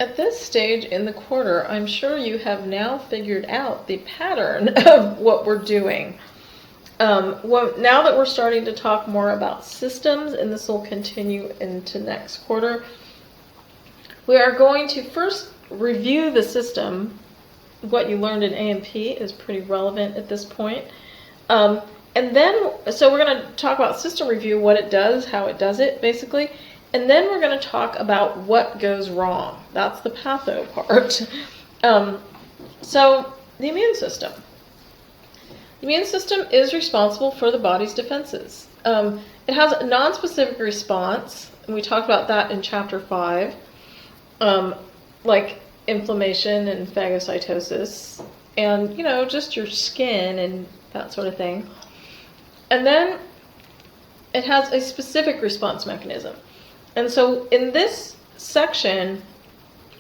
At this stage in the quarter, I'm sure you have now figured out the pattern of what we're doing. Now that we're starting to talk more about systems, and this will continue into next quarter, we are going to first review the system. What you learned in A&P is pretty relevant at this point. And then, so we're going to talk about system review, what it does, how it does it, basically. And then we're going to talk about what goes wrong. That's the patho part. So, the immune system. The immune system is responsible for the body's defenses. It has a non-specific response, and we talked about that in Chapter 5, like inflammation and phagocytosis, and, just your skin and that sort of thing. And then it has a specific response mechanism. And so in this section,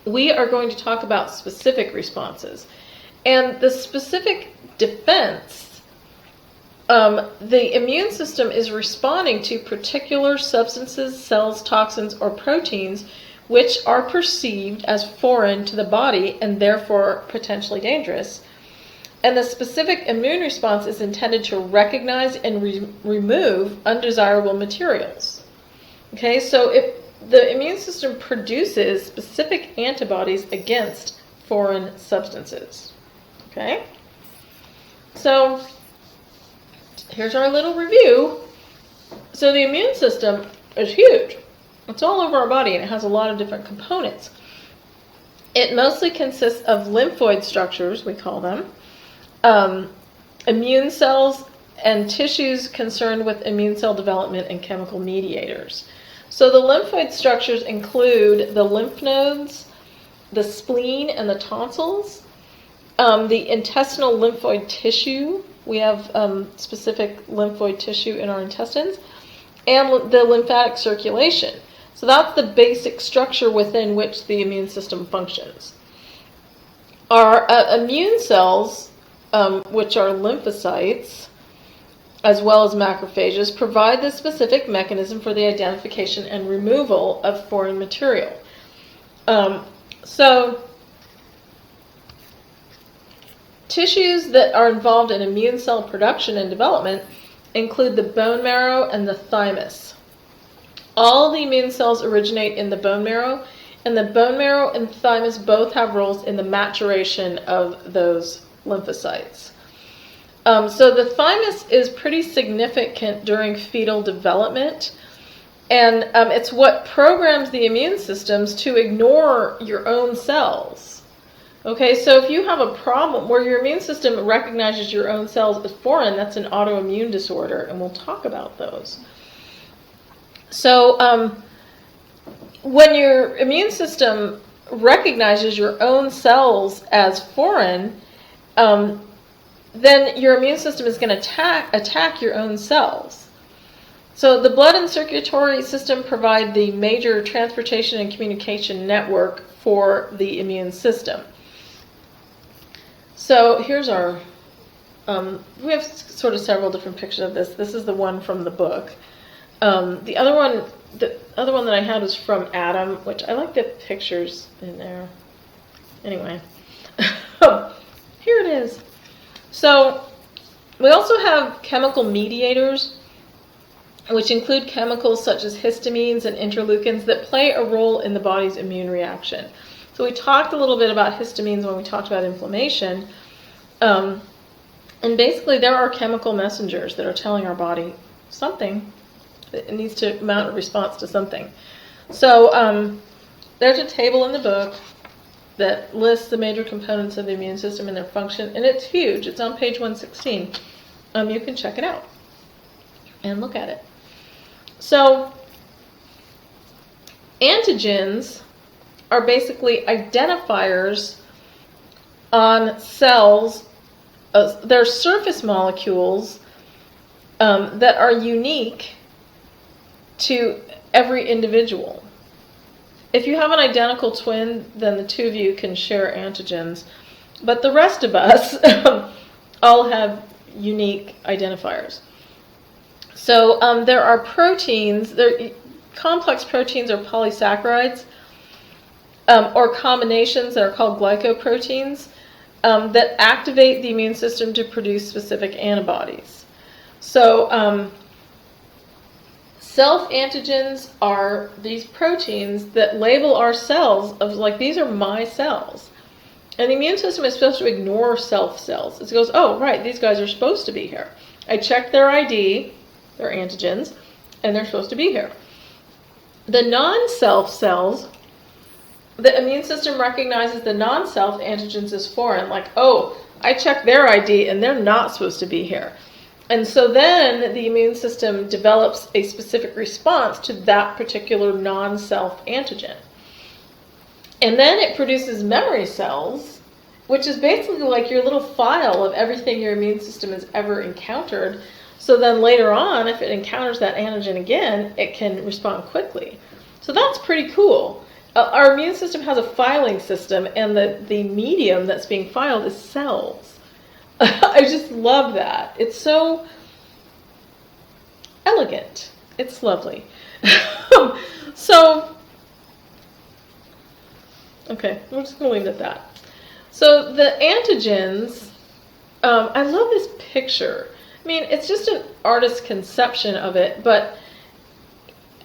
we are going to talk about specific responses. And the specific defense, the immune system is responding to particular substances, cells, toxins, or proteins which are perceived as foreign to the body and therefore potentially dangerous. And the specific immune response is intended to recognize and remove undesirable materials. Okay, so if the immune system produces specific antibodies against foreign substances. Okay, so here's our little review. So the immune system is huge. It's all over our body, and it has a lot of different components. It mostly consists of lymphoid structures, we call them, immune cells, and tissues concerned with immune cell development and chemical mediators. So the lymphoid structures include the lymph nodes, the spleen, and the tonsils, the intestinal lymphoid tissue. We have specific lymphoid tissue in our intestines, and the lymphatic circulation. So that's the basic structure within which the immune system functions. Our immune cells, which are lymphocytes, as well as macrophages, provide the specific mechanism for the identification and removal of foreign material. So, tissues that are involved in immune cell production and development include the bone marrow and the thymus. All the immune cells originate in the bone marrow, and the bone marrow and thymus both have roles in the maturation of those lymphocytes. So the thymus is pretty significant during fetal development, and it's what programs the immune systems to ignore your own cells. Okay, so if you have a problem where your immune system recognizes your own cells as foreign, that's an autoimmune disorder, and we'll talk about those. So when your immune system recognizes your own cells as foreign, then your immune system is going to attack your own cells. So the blood and circulatory system provide the major transportation and communication network for the immune system. So here's our, we have sort of several different pictures of this. This is the one from the book. The other one that I had was from Adam, which I like the pictures in there. Anyway, here it is. So we also have chemical mediators, which include chemicals such as histamines and interleukins that play a role in the body's immune reaction. So we talked a little bit about histamines when we talked about inflammation. And basically there are chemical messengers that are telling our body something. It needs to mount a response to something. So there's a table in the book that lists the major components of the immune system and their function, and it's huge. It's on page 116. You can check it out and look at it. So antigens are basically identifiers on cells. They're surface molecules that are unique to every individual. If you have an identical twin, then the two of you can share antigens. But the rest of us all have unique identifiers. So there are proteins, complex proteins or polysaccharides. or combinations that are called glycoproteins that activate the immune system to produce specific antibodies. So self-antigens are these proteins that label our cells of like, these are my cells. And the immune system is supposed to ignore self cells. It goes, oh, right, these guys are supposed to be here. I checked their ID, their antigens, and they're supposed to be here. The non-self cells, the immune system recognizes the non-self antigens as foreign, like, oh, I checked their ID and they're not supposed to be here. And so then the immune system develops a specific response to that particular non-self antigen. And then it produces memory cells, which is basically like your little file of everything your immune system has ever encountered. So then later on, if it encounters that antigen again, it can respond quickly. So that's pretty cool. Our immune system has a filing system, and the medium that's being filed is cells. I just love that. It's so elegant. It's lovely. So, okay, we're just going to leave it at that. So the antigens, I love this picture. I mean, it's just an artist's conception of it, but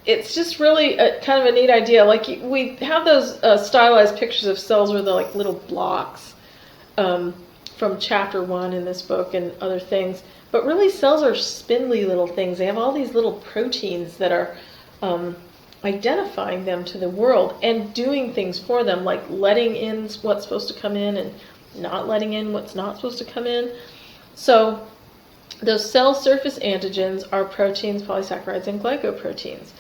it's just really kind of a neat idea. Like, we have those stylized pictures of cells where they're like little blocks from chapter 1 in this book and other things. But really, cells are spindly little things. They have all these little proteins that are identifying them to the world and doing things for them, like letting in what's supposed to come in and not letting in what's not supposed to come in. So those cell surface antigens are proteins, polysaccharides, and glycoproteins.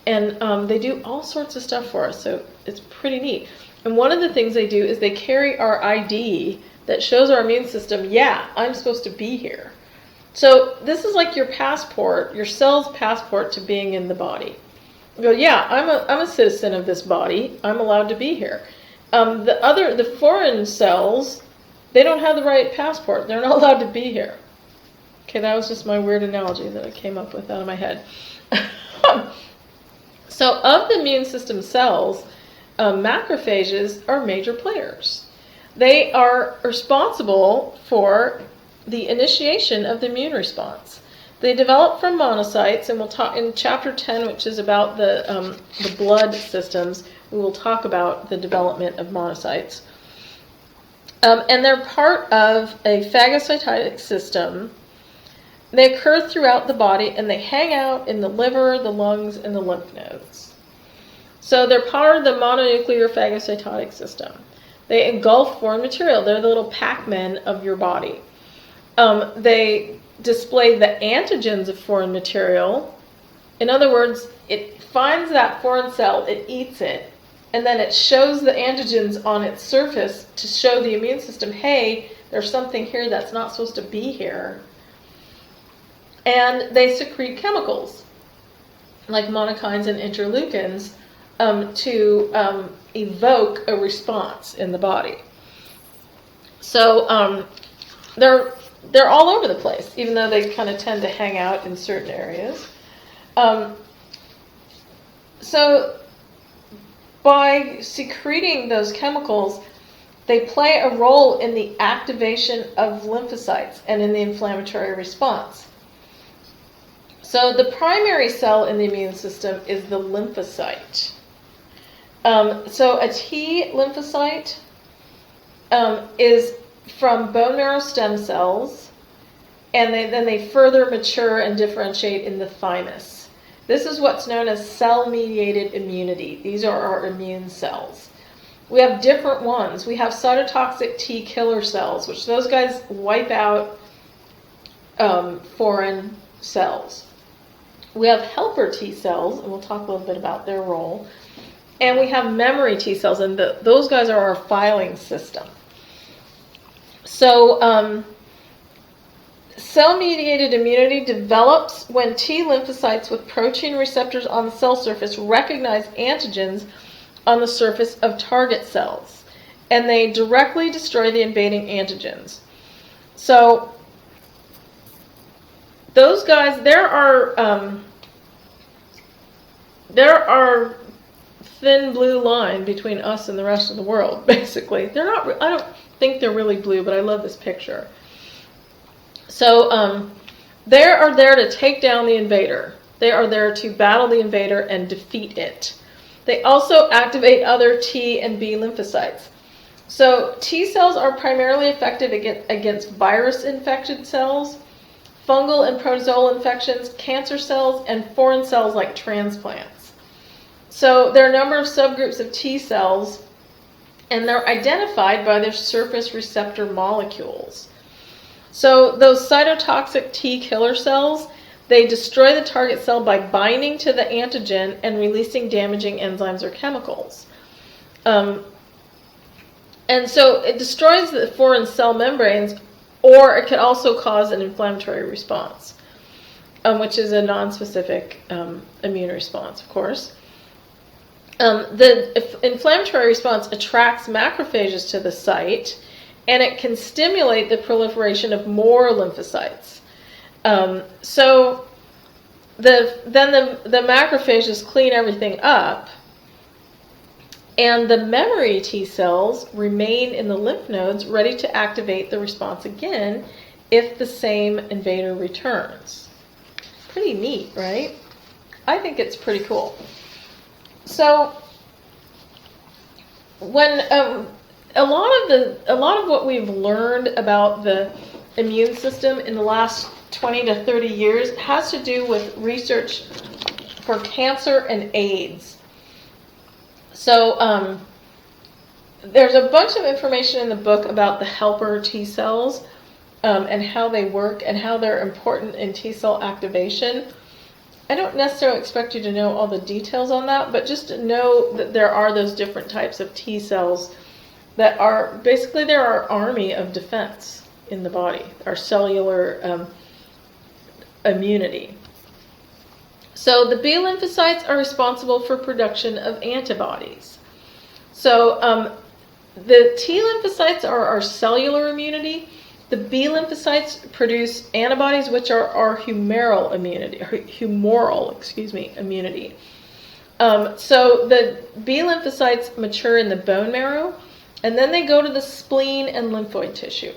And they do all sorts of stuff for us, so it's pretty neat. And one of the things they do is they carry our ID that shows our immune system, yeah, I'm supposed to be here. So this is like your passport, your cell's passport to being in the body. You go, yeah, I'm a citizen of this body. I'm allowed to be here. The foreign cells, they don't have the right passport. They're not allowed to be here. Okay, that was just my weird analogy that I came up with out of my head. So of the immune system cells, macrophages are major players. They are responsible for the initiation of the immune response. They develop from monocytes, and we'll talk in chapter 10, which is about the blood systems. We will talk about the development of monocytes. And they're part of a phagocytic system. They occur throughout the body, and they hang out in the liver, the lungs, and the lymph nodes. So they're part of the mononuclear phagocytic system. They engulf foreign material. They're the little Pac-Men of your body. They display the antigens of foreign material. In other words, it finds that foreign cell, it eats it, and then it shows the antigens on its surface to show the immune system, hey, there's something here that's not supposed to be here. And they secrete chemicals, like monokines and interleukins, to evoke a response in the body. So they're all over the place, even though they kind of tend to hang out in certain areas. So by secreting those chemicals, they play a role in the activation of lymphocytes and in the inflammatory response. So the primary cell in the immune system is the lymphocyte. So a T lymphocyte is from bone marrow stem cells, and then they further mature and differentiate in the thymus. This is what's known as cell-mediated immunity. These are our immune cells. We have different ones. We have cytotoxic T killer cells, which those guys wipe out foreign cells. We have helper T cells, and we'll talk a little bit about their role. And we have memory T cells, and those guys are our filing system. So cell-mediated immunity develops when T lymphocytes with protein receptors on the cell surface recognize antigens on the surface of target cells, and they directly destroy the invading antigens. So those guys, there are thin blue line between us and the rest of the world, basically. They're not, I don't think they're really blue, but I love this picture. So they are there to take down the invader. They are there to battle the invader and defeat it. They also activate other T and B lymphocytes. So T cells are primarily effective against virus-infected cells, fungal and protozoal infections, cancer cells, and foreign cells like transplants. So there are a number of subgroups of T cells, and they're identified by their surface receptor molecules. So those cytotoxic T killer cells, they destroy the target cell by binding to the antigen and releasing damaging enzymes or chemicals. And so it destroys the foreign cell membranes, or it could also cause an inflammatory response, which is a nonspecific immune response, of course. The inflammatory response attracts macrophages to the site, and it can stimulate the proliferation of more lymphocytes. So then the macrophages clean everything up, and the memory T cells remain in the lymph nodes ready to activate the response again if the same invader returns. Pretty neat, right? I think it's pretty cool. So when a lot of what we've learned about the immune system in the last 20 to 30 years has to do with research for cancer and AIDS. So there's a bunch of information in the book about the helper T cells and how they work and how they're important in T cell activation. I don't necessarily expect you to know all the details on that, but just to know that there are those different types of T cells that are, basically they're our army of defense in the body, our cellular immunity. So the B lymphocytes are responsible for production of antibodies. So the T lymphocytes are our cellular immunity. The B lymphocytes produce antibodies, which are our humoral immunity. So the B lymphocytes mature in the bone marrow, and then they go to the spleen and lymphoid tissue.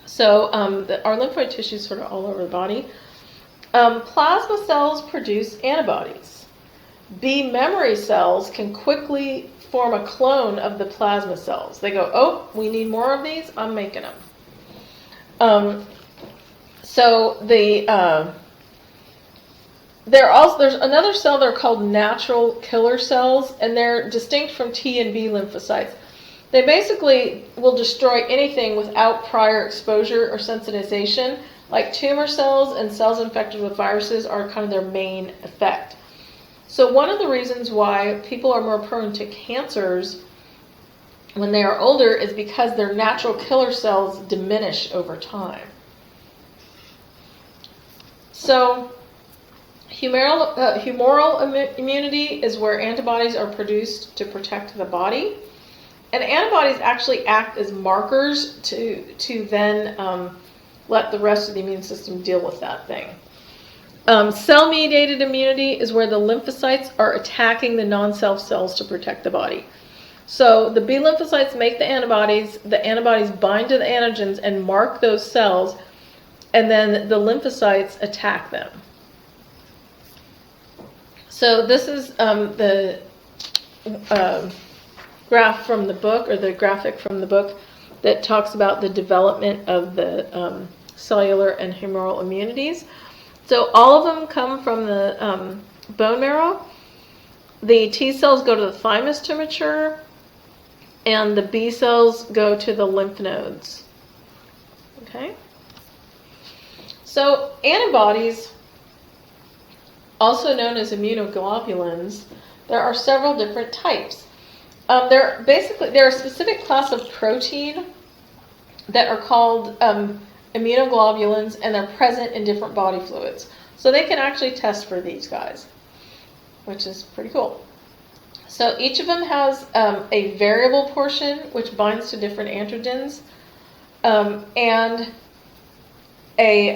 So our lymphoid tissue is sort of all over the body. Plasma cells produce antibodies. B memory cells can quickly form a clone of the plasma cells. They go, oh, we need more of these, I'm making them. There's another cell, they're called natural killer cells, and they're distinct from T and B lymphocytes. They basically will destroy anything without prior exposure or sensitization, like tumor cells and cells infected with viruses are kind of their main effect. So one of the reasons why people are more prone to cancers when they are older is because their natural killer cells diminish over time. So humoral immunity is where antibodies are produced to protect the body. And antibodies actually act as markers to then let the rest of the immune system deal with that thing. Cell-mediated immunity is where the lymphocytes are attacking the non-self cells to protect the body. So the B lymphocytes make the antibodies bind to the antigens and mark those cells, and then the lymphocytes attack them. So this is the graph from the book, or the graphic from the book, that talks about the development of the cellular and humoral immunities. So all of them come from the bone marrow. The T cells go to the thymus to mature, and the B cells go to the lymph nodes. Okay? So antibodies, also known as immunoglobulins, there are several different types. They're a specific class of protein that are called immunoglobulins, and they're present in different body fluids. So they can actually test for these guys, which is pretty cool. So each of them has a variable portion which binds to different antigens, and a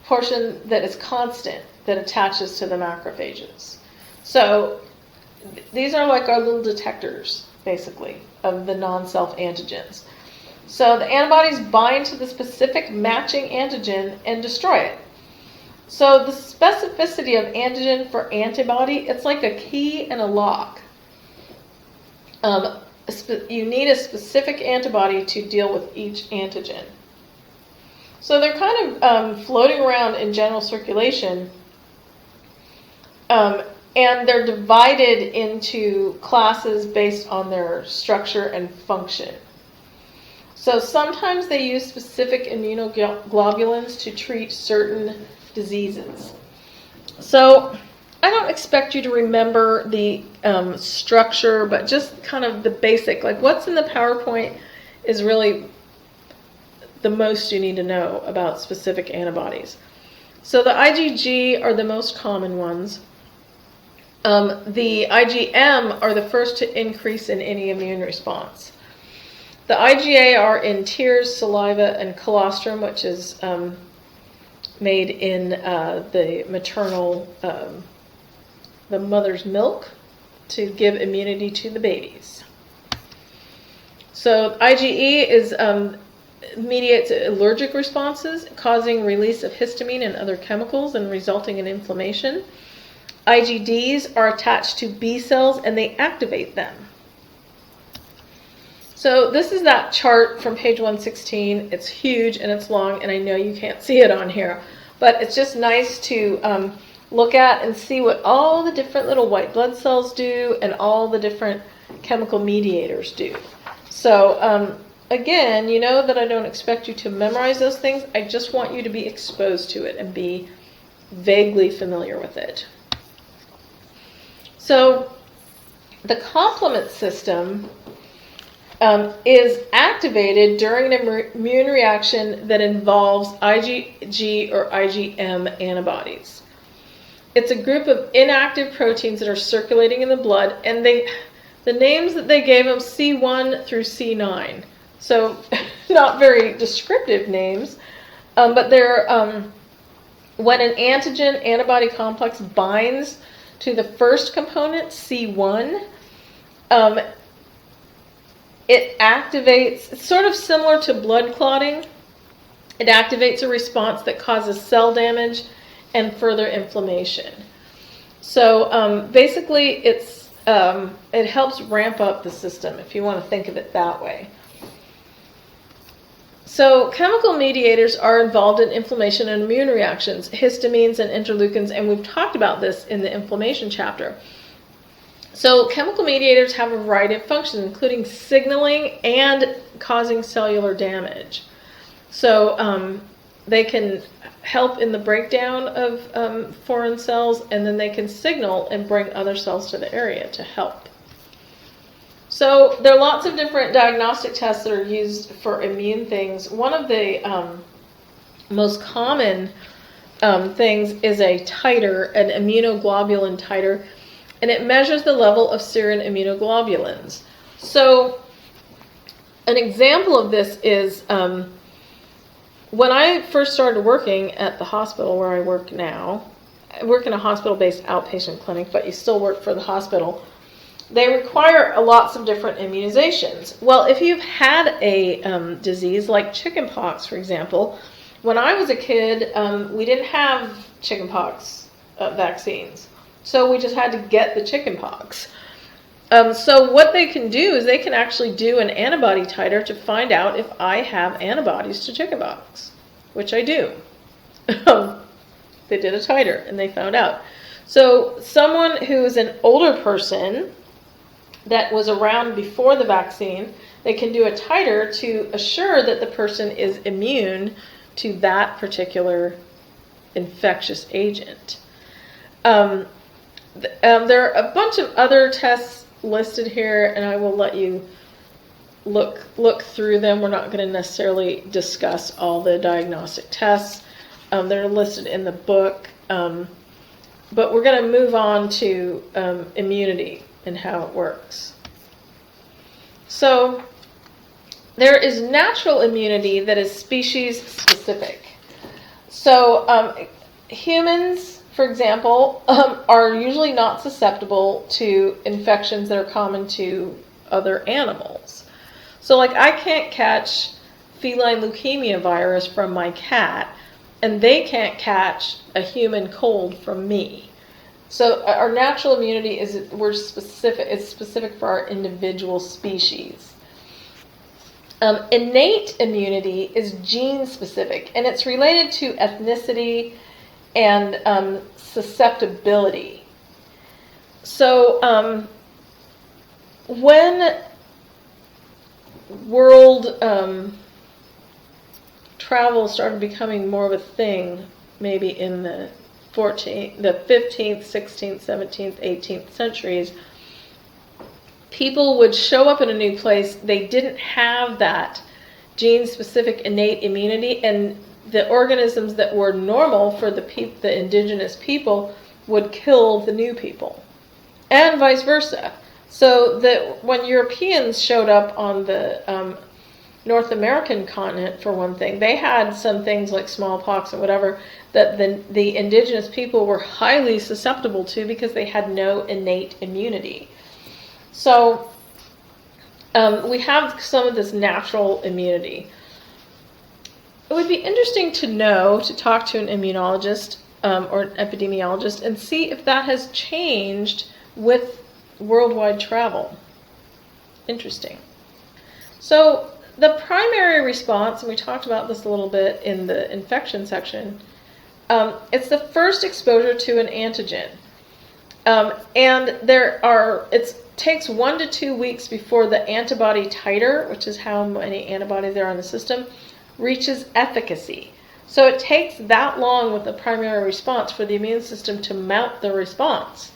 portion that is constant that attaches to the macrophages. So these are like our little detectors, basically, of the non-self antigens. So the antibodies bind to the specific matching antigen and destroy it. So the specificity of antigen for antibody, it's like a key and a lock. You need a specific antibody to deal with each antigen. So they're kind of floating around in general circulation, and they're divided into classes based on their structure and function. So sometimes they use specific immunoglobulins to treat certain diseases. So I don't expect you to remember the structure, but just kind of the basic, like what's in the PowerPoint is really the most you need to know about specific antibodies. So the IgG are the most common ones. The IgM are the first to increase in any immune response. The IgA are in tears, saliva, and colostrum, which is made in the maternal, the mother's milk to give immunity to the babies. So IgE is mediates allergic responses, causing release of histamine and other chemicals and resulting in inflammation. IgDs are attached to B cells and they activate them. So this is that chart from page 116. It's huge and it's long, and I know you can't see it on here, but it's just nice to look at and see what all the different little white blood cells do and all the different chemical mediators do. So again, you know that I don't expect you to memorize those things. I just want you to be exposed to it and be vaguely familiar with it. So the complement system is activated during an immune reaction that involves IgG or IgM antibodies. It's a group of inactive proteins that are circulating in the blood, and the names that they gave them, C1 through C9. So not very descriptive names, but they're when an antigen-antibody complex binds to the first component, C1, it activates, it's sort of similar to blood clotting. It activates a response that causes cell damage and further inflammation. So basically it helps ramp up the system, if you want to think of it that way. So chemical mediators are involved in inflammation and immune reactions, histamines and interleukins, and we've talked about this in the inflammation chapter. So chemical mediators have a variety of functions, including signaling and causing cellular damage. So they can help in the breakdown of foreign cells, and then they can signal and bring other cells to the area to help. So there are lots of different diagnostic tests that are used for immune things. One of the most common things is a titer, an immunoglobulin titer, and it measures the level of serum immunoglobulins. So an example of this is when I first started working at the hospital where I work now. I work in a hospital-based outpatient clinic, but you still work for the hospital. They require lots of different immunizations. Well, if you've had a disease like chickenpox, for example, when I was a kid, we didn't have chickenpox vaccines. So we just had to get the chickenpox. So what they can do is they can actually do an antibody titer to find out if I have antibodies to chickenpox, which I do. They did a titer and they found out. So someone who is an older person that was around before the vaccine, they can do a titer to assure that the person is immune to that particular infectious agent. There are a bunch of other tests listed here, and I will let you look through them. We're not going to necessarily discuss all the diagnostic tests. They're listed in the book, but we're going to move on to immunity and how it works. So there is natural immunity that is species specific. So humans for example, are usually not susceptible to infections that are common to other animals. So like I can't catch feline leukemia virus from my cat, and they can't catch a human cold from me. So our natural immunity is it's specific for our individual species. Innate immunity is gene specific, and it's related to ethnicity and susceptibility. So when world travel started becoming more of a thing, maybe in the 15th, 16th, 17th, 18th centuries, people would show up in a new place. They didn't have that gene-specific innate immunity, and the organisms that were normal for the indigenous people would kill the new people, and vice versa. So that when Europeans showed up on the North American continent, for one thing, they had some things like smallpox and whatever that the indigenous people were highly susceptible to because they had no innate immunity. So we have some of this natural immunity. It would be interesting to talk to an immunologist or an epidemiologist and see if that has changed with worldwide travel. Interesting. So the primary response, and we talked about this a little bit in the infection section, it's the first exposure to an antigen. And it takes 1 to 2 weeks before the antibody titer, which is how many antibodies there are in the system, reaches efficacy. So it takes that long with the primary response for the immune system to mount the response.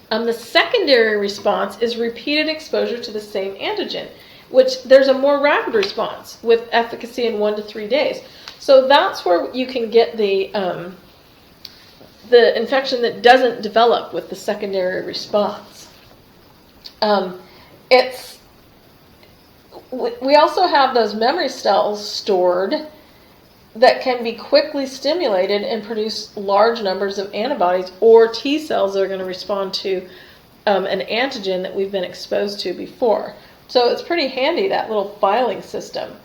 The secondary response is repeated exposure to the same antigen, which there's a more rapid response with efficacy in 1 to 3 days. So that's where you can get the infection that doesn't develop with the secondary response. We also have those memory cells stored that can be quickly stimulated and produce large numbers of antibodies or T cells that are going to respond to an antigen that we've been exposed to before. So it's pretty handy, that little filing system.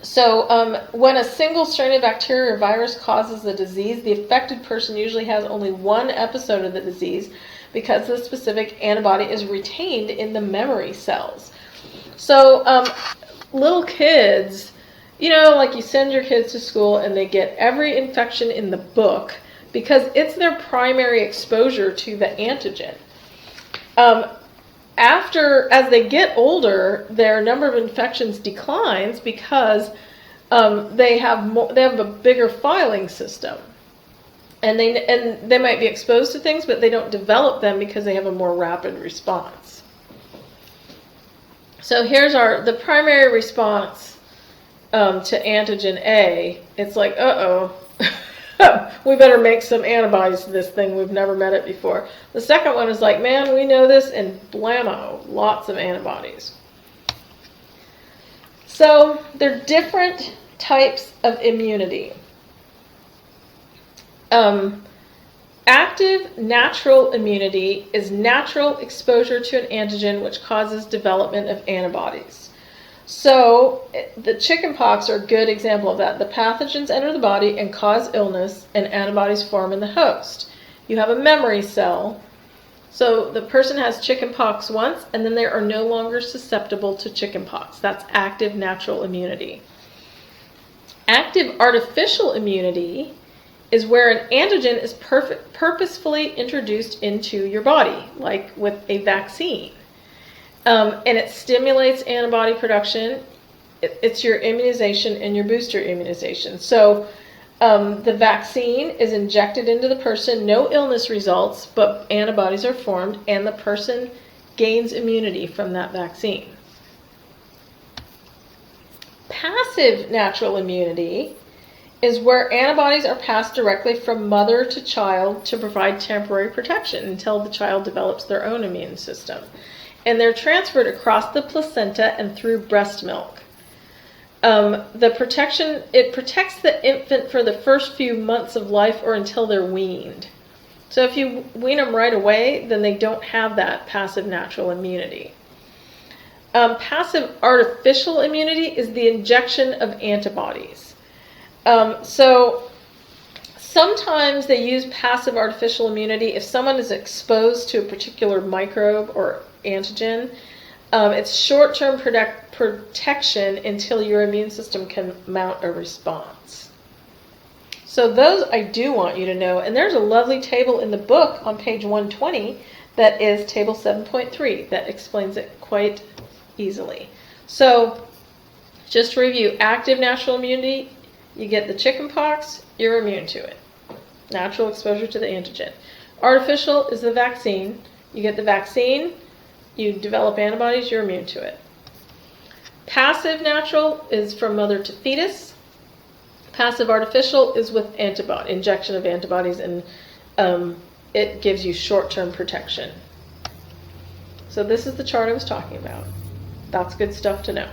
So when a single strain of bacteria or virus causes the disease, the affected person usually has only one episode of the disease because the specific antibody is retained in the memory cells. So little kids, like you send your kids to school and they get every infection in the book because it's their primary exposure to the antigen. As they get older, their number of infections declines because they have a bigger filing system, and they might be exposed to things, but they don't develop them because they have a more rapid response. So here's the primary response to antigen A. It's like, we better make some antibodies to this thing. We've never met it before. The second one is like, man, we know this, and blammo, lots of antibodies. So there are different types of immunity. Active natural immunity is natural exposure to an antigen which causes development of antibodies. So the chickenpox are a good example of that. The pathogens enter the body and cause illness, and antibodies form in the host. You have a memory cell. So the person has chickenpox once, and then they are no longer susceptible to chickenpox. That's active natural immunity. Active artificial immunity is where an antigen is purposefully introduced into your body, like with a vaccine. And it stimulates antibody production. It's your immunization and your booster immunization. So the vaccine is injected into the person, no illness results, but antibodies are formed, and the person gains immunity from that vaccine. Passive natural immunity is where antibodies are passed directly from mother to child to provide temporary protection until the child develops their own immune system. And they're transferred across the placenta and through breast milk. The protection, it protects the infant for the first few months of life or until they're weaned. So if you wean them right away, then they don't have that passive natural immunity. Passive artificial immunity is the injection of antibodies. So sometimes they use passive artificial immunity if someone is exposed to a particular microbe or antigen. It's short-term protection until your immune system can mount a response. So those I do want you to know, and there's a lovely table in the book on page 120 that is table 7.3 that explains it quite easily. So just to review, active natural immunity, you get the chickenpox, you're immune to it. Natural exposure to the antigen. Artificial is the vaccine. You get the vaccine, you develop antibodies, you're immune to it. Passive natural is from mother to fetus. Passive artificial is with injection of antibodies, and it gives you short-term protection. So this is the chart I was talking about. That's good stuff to know.